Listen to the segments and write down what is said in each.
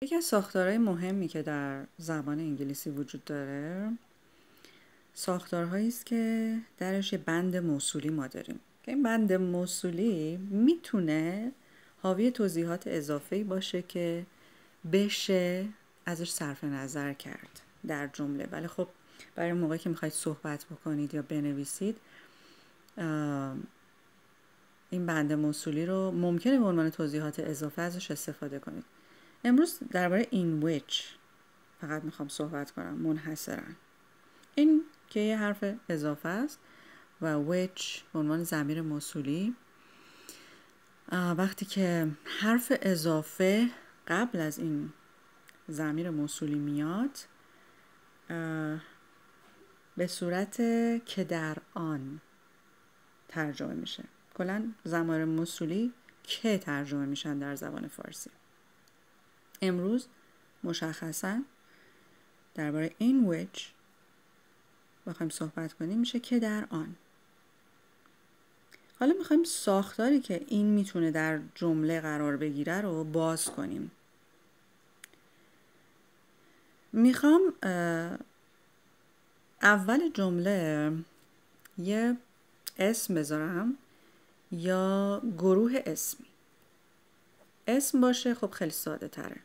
یکی از ساختارهای مهمی که در زبان انگلیسی وجود داره ساختارهایی است که درش یه بند موصولی ما داریم که این بند موصولی میتونه حاوی توضیحات اضافه‌ای باشه که بشه ازش صرف نظر کرد در جمله. ولی خب برای موقعی که میخواید صحبت بکنید یا بنویسید این بند موصولی رو ممکنه به عنوان توضیحات اضافه ازش استفاده کنید. امروز درباره in which فقط میخوام صحبت کنم منحصرا. این که یه حرف اضافه است و which به عنوان ضمیر موصولی. وقتی که حرف اضافه قبل از این ضمیر موصولی میاد به صورت که در آن ترجمه میشه. کلاً ضمایر موصولی که ترجمه میشن در زبان فارسی. امروز مشخصاً درباره in which بخوایم صحبت کنیم میشه که در آن. حالا میخوایم ساختاری که این میتونه در جمله قرار بگیره رو باز کنیم. میخوام اول جمله یه اسم بذارم یا گروه اسمی. اسم باشه خب خیلی ساده تره.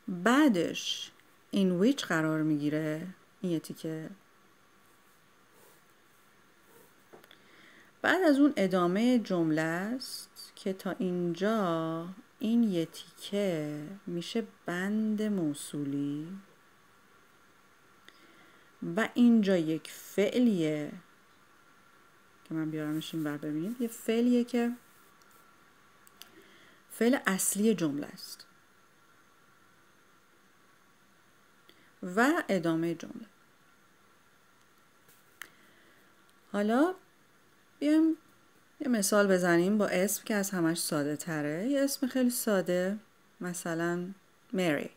بعدش in which قرار میگیره این یه تیکه. بعد از اون ادامه جمله است که تا اینجا این یه تیکه میشه بند موصولی و اینجا یک فعلیه که من بیارمش این ور ببینید. یه فعلیه که فعل اصلی جمله است و ادامه جمله. حالا بیایم یه مثال بزنیم با اسم که از همش ساده تره. یه اسم خیلی ساده، مثلا مری.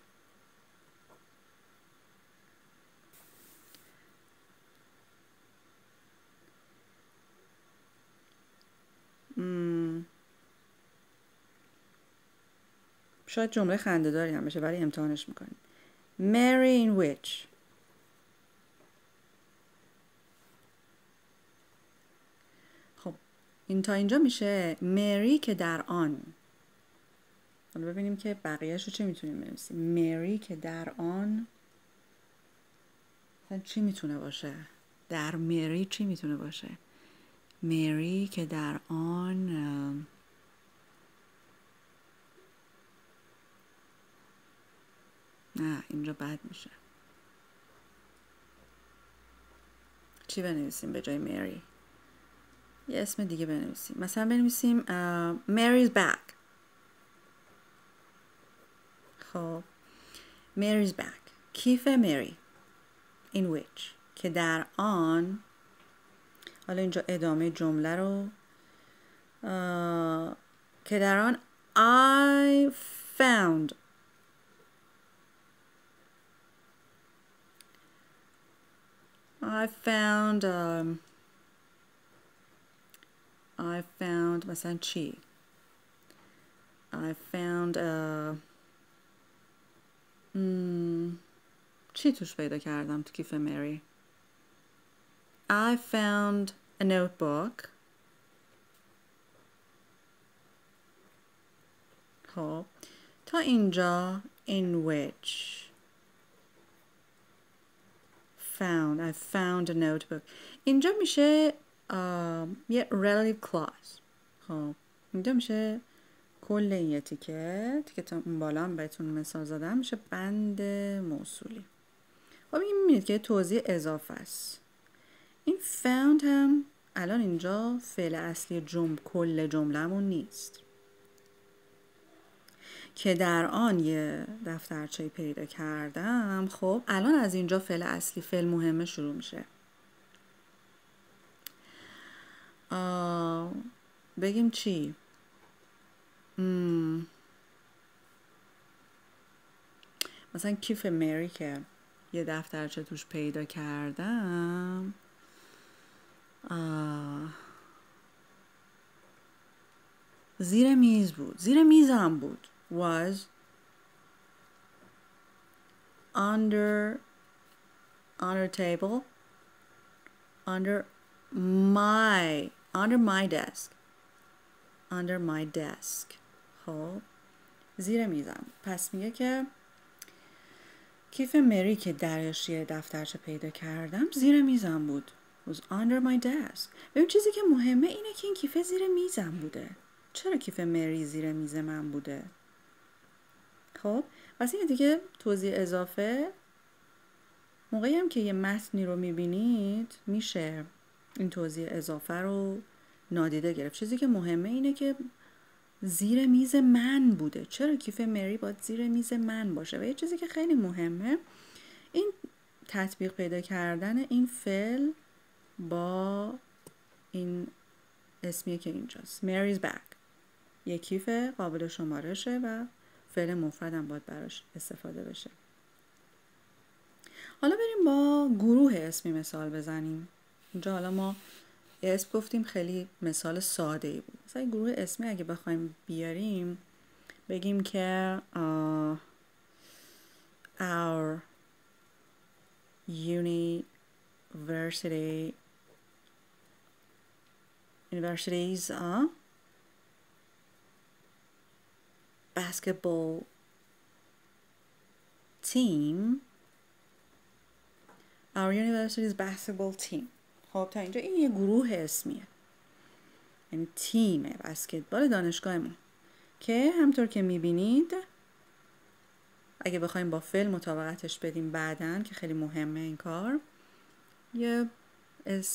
شاید جمله خنده‌داری هم بشه ولی امتحانش میکنیم. Mary in which. خب این تا اینجا میشه مری که در آن. حالا ببینیم که بقیه‌شو چه میتونیم بنویسیم. مری که در آن چی میتونه باشه؟ در مری چی میتونه باشه؟ مری که در آن نه اینجا بد میشه. چی بنویسیم به جای مری؟ یه اسم دیگه بنویسیم. مثلا بنویسیم Mary's back. خب Mary's back. کیف مری. In which که در آن. حالا اینجا ادامه جمله رو که در آن I found مثلا چی؟ I found چی توش پیدا کردم تو کیف مری؟ I found a notebook. خب تا اینجا in which I found a notebook. اینجا میشه یه relative clause. خب اینجا میشه کل این یه تیکه تا اون بالا هم بهتون مثال زدم میشه بند موصولی. خب این میبینید که توضیح اضافه است. این found هم الان اینجا فعل اصلی کل جمله‌مون نیست. که در آن یه دفترچه پیدا کردم. خب الان از اینجا فعل اصلی فعل مهمه شروع میشه. بگیم چی؟ مثلا کیف مری که یه دفترچه توش پیدا کردم زیر میز بود. زیر میزم بود. Was under table. Under my desk. Under my desk. خب زیر میزم. پس میگه که کیف مری که درش یه دفترچه پیدا کردم زیر میزم بود. Was under my desk. ببین چیزی که مهمه اینه که این کیف زیر میزم بوده. چرا کیف مری زیر میز من بوده؟ خب پس این دیگه توضیح اضافه. موقعی هم که یه متنی رو میبینید میشه این توضیح اضافه رو نادیده گرفت. چیزی که مهمه اینه که زیر میز من بوده. چرا کیف مری باید زیر میز من باشه؟ و یه چیزی که خیلی مهمه این تطبیق پیدا کردن این فعل با این اسمیه که اینجاست. Mary's bag. یه کیف قابل شمارشه و فعل مفردم باید براش استفاده بشه. حالا بریم با گروه اسمی مثال بزنیم. اینجا حالا ما اسم گفتیم خیلی مثال ساده ای بود. مثلا گروه اسمی اگه بخوایم بیاریم بگیم که our universities basketball team. Our university's basketball team. خب تا اینجا این یه گروه اسمیه، یعنی تیم بسکتبال دانشگاهمون که همطور که میبینید اگه بخوایم با فعل مطابقتش بدیم بعدن که خیلی مهمه این کار، یه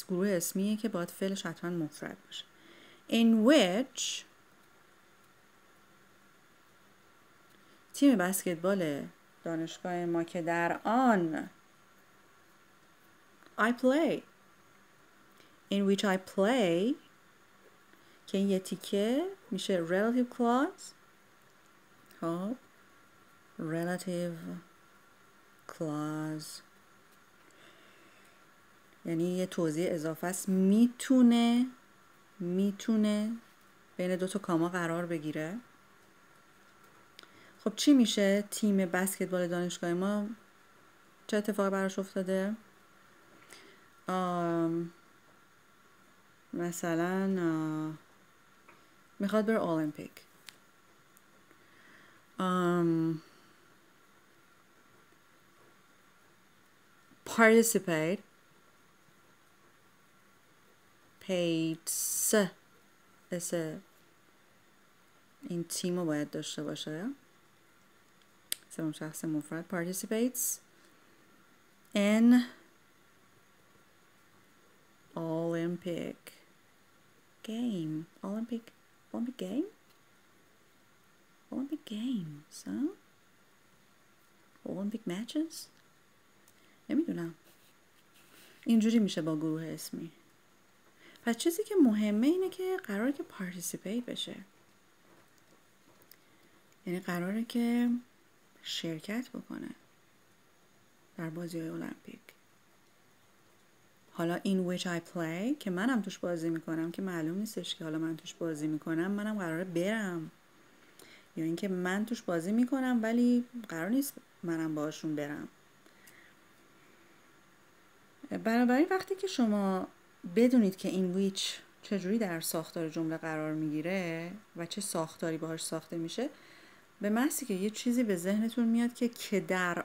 گروه اسمیه که باید فعلش حتما مفرد باشه. In which تیم بسکتبال دانشگاه ما که در آن I play. In which I play که این یه تیکه میشه relative clause. خب relative clause یعنی یه توضیح اضافه است. میتونه بین دو تا کاما قرار بگیره. خب چی میشه؟ تیم بسکتبال دانشگاه ما چه اتفاقی براش افتاده؟ مثلا میخواد بره المپیک. participate این تیم رو باید داشته باشه، سوم شخص مفرد. participates in Olympic game. Olympic game? Olympic games, huh? Olympic matches? نمیدونم. اینجوری میشه با گروه اسمی. پس چیزی که مهمه اینه که قراره که participate بشه، یعنی قراره که شرکت بکنه در بازی‌های المپیک. حالا in which I play که منم توش بازی میکنم که معلوم نیستش که حالا من توش بازی میکنم منم قراره برم، یا اینکه من توش بازی میکنم ولی قرار نیست منم باشون برم. بنابراین وقتی که شما بدونید که in which چجوری در ساختار جمله قرار میگیره و چه ساختاری باهاش ساخته میشه، به محضی که یه چیزی به ذهنتون میاد که در